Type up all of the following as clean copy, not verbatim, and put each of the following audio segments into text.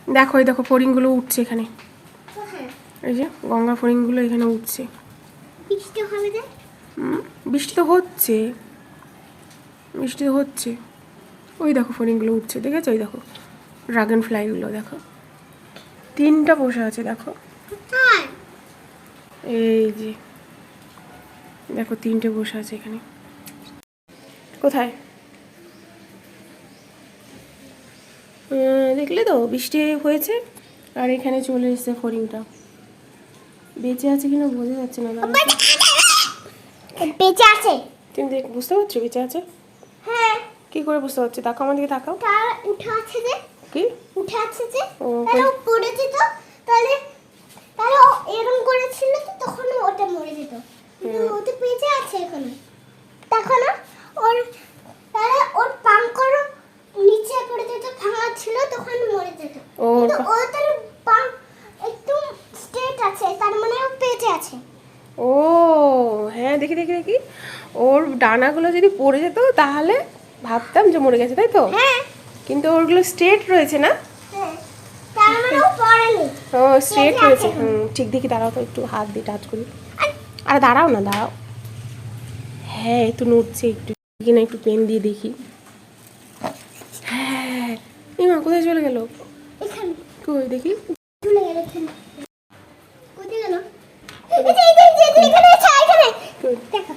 দেখো এই দেখো ফড়িংগুলো উঠছে এখানে, এই যে গঙ্গা ফড়িংগুলো এখানে উঠছে। বৃষ্টি তো হচ্ছে, বৃষ্টি তো হচ্ছে। ওই দেখো ফড়িংগুলো উঠছে, দেখেছো? ওই দেখো ড্রাগন ফ্লাইগুলো দেখো, 3টা বসে আছে দেখো, এই যে দেখো 3টে বসে আছে এখানে। কোথায়? দেখলে তো বৃষ্টি হয়েছে আর এখানে চলে এসেছে ফড়িংটা। বেঁচে আছে কিনা বোঝা যাচ্ছে না। বেঁচে আছে, তুমি বুঝতে পারছো বেঁচে আছে? হ্যাঁ। কি করে বুঝতে পারছি? তাকাও আমার দিকে, তাকাও। উঠে আছে যে, কি উঠে আছে যে, ও তাহলে ও পড়ে যেত, তাহলে তাহলে ও এরকম করেছিল তো তখন ওটা মরে যেত। কিন্তু ও তো বেঁচে আছে এখানে, দেখো না? ওর তাহলে ওর পাম করো নিচে পড়ে যেত, ভাঙা ছিল তখন মরে যেত। কিন্তু ও তার পাম একদম স্ট্রেট আছে, তার মানে ও বেঁচে আছে। ও হ্যাঁ, দেখি দেখি দেখি, ওর ডানাগুলো যদি পড়ে যেত তাহলে ভাবতাম যে মরে গেছে, তাই তো? হ্যাঁ, কিন্তু ওরগুলো স্ট্রেট রয়েছে না? হ্যাঁ, তার মানে ও পড়েনি। ও স্ট্রেট রয়েছে, ঠিক। দেখি দাঁড়াও তো, একটু হাত দিয়ে টাচ করি। আরে দাঁড়াও না, দাঁড়াও। হ্যাঁ একটু নড়ছে, একটু কিনা একটু পেন দিয়ে দেখি। হ্যাঁ, ইমা কোথায় চলে গেল? এখানে কই দেখি। চলে গেল এখানে। কোথায় গেল? এখানে আছে, এখানে দেখো।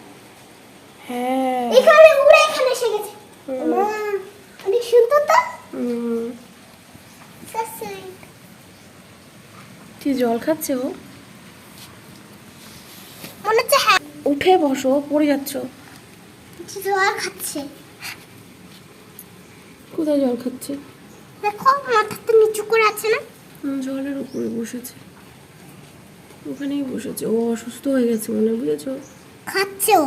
হ্যাঁ এখানে উড়ে এখানে এসে গেছে। মা অনেক সুন্দর তো। কি জল খাচ্ছে ও? মনে হচ্ছে হ্যাঁ, উঠে বসো, পড়ে যাচ্ছ। জল খাচ্ছে। কোথায় জল খাচ্ছে? দেখো মাথাটা নিচু করে আছে না? জলের উপরে বসেছে, ওখানেই বসেছে। ও অসুস্থ হয়ে গেছে মনে, বুঝেছো? খাচ্ছে ও।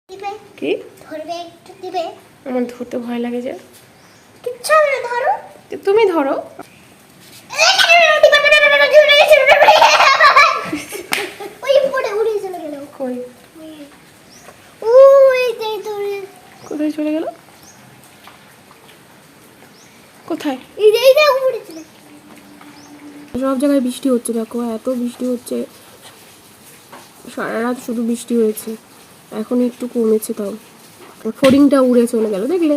দিবে কি ধরবে, একটু দিবে। আমার ধরতে ভয় লাগে যে। কিচ্ছু হবে না, ধরো। তুমি ধরো। ওই পড়ে উড়ে চলে গেল। কই? ওই যে ধরে। কোথায় চলে গেল? কোথায়? এই যে উড়ে চলে। সব জায়গায় বৃষ্টি হচ্ছে দেখো, এত বৃষ্টি হচ্ছে, সারা রাত শুধু বৃষ্টি হয়েছে, এখন একটু কমেছে। তাও ফড়িংটা উড়ে চলে গেল, দেখলে?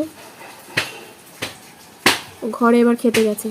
ঘরে এবার খেতে গেছে।